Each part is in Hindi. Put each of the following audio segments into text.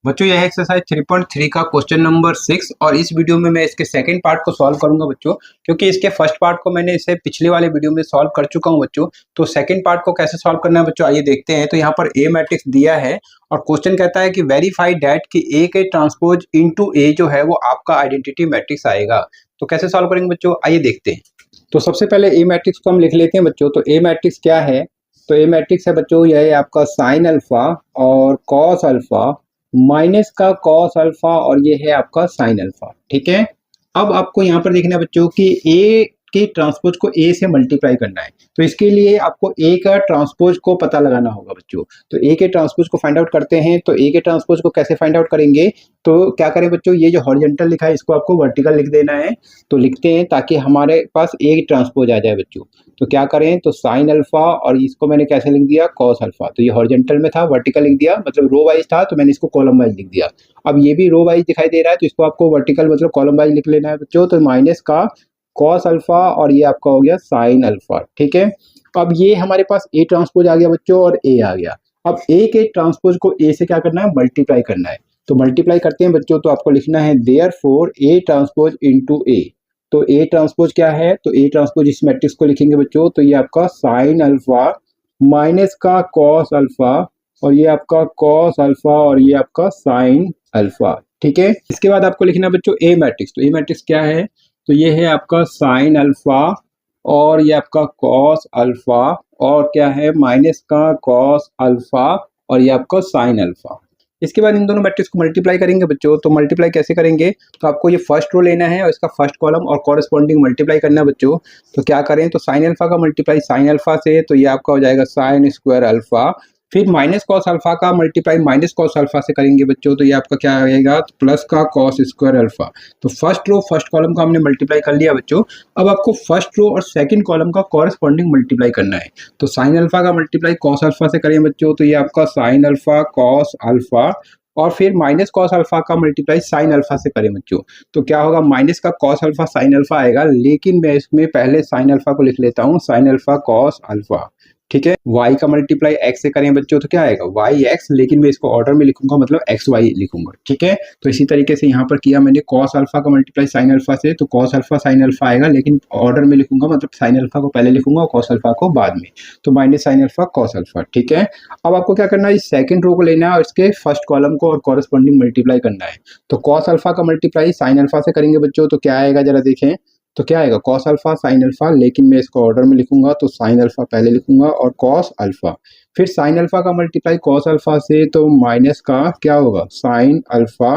बच्चों यह एक्सरसाइज 3.3 का क्वेश्चन नंबर 6 और इस वीडियो में मैं इसके सेकंड पार्ट को सॉल्व करूंगा बच्चों, क्योंकि इसके फर्स्ट पार्ट को मैंने इसे पिछले वाले वीडियो में सॉल्व कर चुका हूं बच्चों। तो सेकंड पार्ट को कैसे सॉल्व करना है बच्चों, आइए देखते हैं। तो यहाँ पर ए मैट्रिक्स दिया है और क्वेश्चन कहता है कि वेरीफाई दैट कि ए के ट्रांसपोज इनटू ए जो है वो आपका आइडेंटिटी मैट्रिक्स आएगा। तो कैसे सॉल्व करेंगे बच्चों, आइए देखते हैं। तो सबसे पहले ए मैट्रिक्स को हम लिख लेते हैं बच्चों। तो ए मैट्रिक्स क्या है, तो ए मैट्रिक्स है बच्चों, यह है आपका साइन अल्फा और कॉस अल्फा माइनस का कॉस अल्फा और ये है आपका साइन अल्फा। ठीक है, अब आपको यहाँ पर देखना है बच्चों कि ए के ट्रांसपोज को ए से मल्टीप्लाई करना है। तो इसके लिए आपको ए का ट्रांसपोज को पता लगाना होगा बच्चों। तो ए के ट्रांसपोज को फाइंड आउट करते हैं। तो ए के ट्रांसपोज को कैसे फाइंड आउट करेंगे, तो क्या करें बच्चों, ये जो हॉरिजॉन्टल लिखा है इसको आपको वर्टिकल लिख देना है। तो लिखते हैं ताकि हमारे पास ए ट्रांसपोज आ जाए बच्चों। तो क्या करें, तो साइन अल्फा और इसको मैंने कैसे लिख दिया, कॉस अल्फा। तो ये हॉरिजॉन्टल में था, वर्टिकल लिख दिया, मतलब रो वाइज था तो मैंने इसको कॉलम वाइज लिख दिया। अब ये भी रो वाइज दिखाई दे रहा है तो इसको आपको वर्टिकल मतलब कॉलम वाइज लिख लेना है बच्चों। तो माइनस का कॉस अल्फा और ये आपका हो गया साइन अल्फा। ठीक है, अब ये हमारे पास ए ट्रांसपोज आ गया बच्चों और ए आ गया। अब ए के ट्रांसपोज को ए से क्या करना है, मल्टीप्लाई करना है। तो मल्टीप्लाई करते हैं बच्चों। तो आपको लिखना है देयरफॉर ए ट्रांसपोज इनटू ए। तो ए ट्रांसपोज क्या है, तो ए ट्रांसपोज इस मैट्रिक्स को लिखेंगे बच्चों। तो ये आपका साइन अल्फा माइनस का कॉस अल्फा और ये आपका कॉस अल्फा और ये आपका साइन अल्फा। ठीक है, इसके बाद आपको लिखना है बच्चों ए मैट्रिक्स। तो ए मैट्रिक्स क्या है, तो ये है आपका साइन अल्फा और ये आपका कॉस अल्फा और क्या है माइनस का कॉस अल्फा और ये आपका साइन अल्फा। इसके बाद इन दोनों मैट्रिक्स को मल्टीप्लाई करेंगे बच्चों। तो मल्टीप्लाई कैसे करेंगे, तो आपको ये फर्स्ट रो लेना है और इसका फर्स्ट कॉलम और कॉरेस्पॉन्डिंग मल्टीप्लाई करना है बच्चों। तो क्या करें, तो साइन अल्फा का मल्टीप्लाई साइन अल्फा से, तो ये आपका हो जाएगा साइन स्क्वायर अल्फा। फिर माइनस कॉस अल्फा का मल्टीप्लाई माइनस कॉस अल्फा से करेंगे बच्चों। तो ये आपका क्या आएगा, तो प्लस का कॉस स्क्वायर अल्फा। तो फर्स्ट रो फर्स्ट कॉलम का हमने मल्टीप्लाई कर लिया बच्चों। अब आपको फर्स्ट रो और सेकंड कॉलम का कॉरेस्पॉन्डिंग मल्टीप्लाई करना है। तो साइन अल्फा का मल्टीप्लाई कॉस अल्फा से करें बच्चों। तो ये आपका साइन अल्फा कॉस अल्फा और फिर माइनस कॉस अल्फा का मल्टीप्लाई साइन अल्फा से करें बच्चों। तो क्या होगा, माइनस का कॉस अल्फा साइन अल्फा आएगा, लेकिन मैं इसमें पहले साइन अल्फा को लिख लेता हूँ, साइन अल्फा कॉस अल्फा। ठीक है, y का मल्टीप्लाई x से करें बच्चों। तो क्या आएगा वाई एक्स, लेकिन मैं इसको ऑर्डर में लिखूंगा, मतलब एक्स वाई लिखूंगा। ठीक है, तो इसी तरीके से यहाँ पर किया मैंने कॉस अल्फा का मल्टीप्लाई साइन अल्फा से। तो कॉस अल्फा साइन अल्फा आएगा, लेकिन ऑर्डर में लिखूंगा, मतलब साइन अल्फा को पहले लिखूंगा और कॉस अल्फा को बाद में। तो minus sine alpha cos alpha. ठीक है, अब आपको क्या करना है, इस सेकंड रो को लेना है और इसके फर्स्ट कॉलम को और कॉरेस्पॉन्डिंग मल्टीप्लाई करना है। तो कॉस अल्फा का मल्टीप्लाई साइन अल्फा से करेंगे बच्चों। तो क्या आएगा जरा देखें, तो क्या आएगा कॉस अल्फा साइन अल्फा, लेकिन मैं इसको ऑर्डर में लिखूंगा। तो साइन अल्फा पहले लिखूंगा और कॉस अल्फा, फिर साइन अल्फा का मल्टीप्लाई कॉस अल्फा से, तो माइनस का क्या होगा साइन अल्फा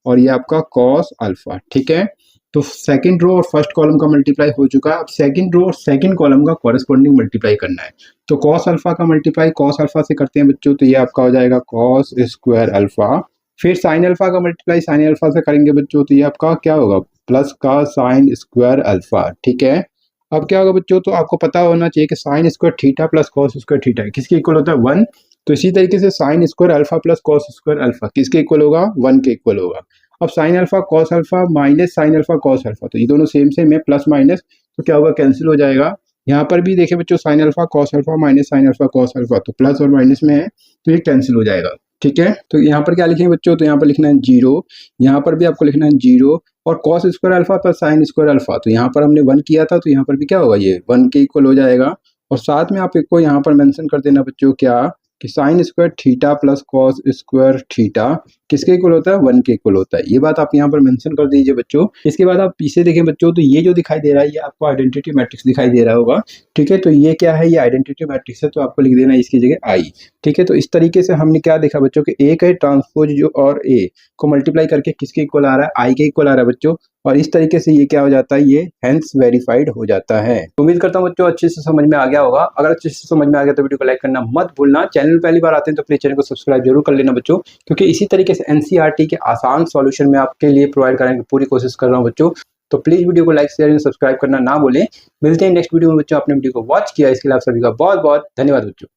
और ये आपका कॉस अल्फा। ठीक है, तो सेकंड रो और फर्स्ट कॉलम का मल्टीप्लाई हो चुका है। अब सेकंड रो और सेकंड कॉलम का कॉरेस्पॉन्डिंग मल्टीप्लाई करना है। तो कॉस अल्फा का मल्टीप्लाई कॉस अल्फा से करते हैं बच्चों। तो ये आपका हो जाएगा कॉस स्क्वायर अल्फा। फिर साइन अल्फा का मल्टीप्लाई साइन अल्फा से करेंगे बच्चों। तो ये आपका क्या होगा, प्लस का साइन स्क्वायर अल्फा। ठीक है, अब क्या होगा बच्चों, तो आपको पता होना चाहिए कि sine square theta plus cos square theta किसके इक्वल होता है, 1। तो इसी तरीके से sine square alpha plus cos square alpha किसके इक्वल होगा, 1 के इक्वल होगा। अब sine alpha cos alpha minus sine alpha cos alpha, तो ये दोनों सेम सेम है, प्लस माइनस, तो क्या होगा कैंसिल हो जाएगा। यहाँ पर भी देखें बच्चों, sine alpha cos alpha minus sine alpha cos alpha, तो प्लस और माइनस में है तो ये कैंसिल हो जाएगा। ठीक है, तो यहाँ पर क्या लिखेंगे बच्चों, तो यहाँ पर लिखना है 0, यहाँ पर भी आपको लिखना है 0 और cos square alpha plus sine square alpha. तो यहाँ पर हमने 1 किया था, तो यहाँ पर भी क्या होगा, ये 1 के इक्वल हो जाएगा। और साथ में आप एक को यहाँ पर मेंशन कर देना बच्चों, क्या कि sine square theta plus cos square theta किसके इक्वल होता है, 1 के इक्वल होता है। ये बात आप यहाँ पर मेंशन कर दीजिए बच्चों। इसके बाद आप पीछे देखें बच्चों, तो ये जो दिखाई दे रहा है ये आपको आइडेंटिटी मैट्रिक्स दिखाई दे रहा होगा। ठीक है, तो ये क्या है, ये आइडेंटिटी मैट्रिक्स है, तो आपको लिख देना है इसकी जगह आई। ठीक है, तो इस तरीके से हमने क्या देखा बच्चों कि ए का ट्रांसपोज जो और ए को मल्टीप्लाई करके किसके इक्वल आ रहा है, आई के इक्वल आ रहा है बच्चों। और इस तरीके से ये क्या हो जाता है, ये हेंस वेरीफाइड हो जाता है। उम्मीद करता हूँ बच्चों अच्छे से समझ में आ गया होगा। अगर अच्छे से समझ में आ गया तो वीडियो को लाइक करना मत भूलना। चैनल पहली बार आते हैं तो प्लीज चैनल को सब्सक्राइब जरूर कर लेना बच्चों, क्योंकि इसी तरीके से एनसीईआरटी के आसान सॉल्यूशन में आपके लिए प्रोवाइड कराने की पूरी कोशिश कर रहा हूँ बच्चों। तो प्लीज वीडियो को लाइक शेयर एंड सब्सक्राइब करना ना भूलें। मिलते हैं नेक्स्ट वीडियो में बच्चों। आपने वीडियो को वॉच किया इसके लिए आप सभी का बहुत बहुत धन्यवाद बच्चों।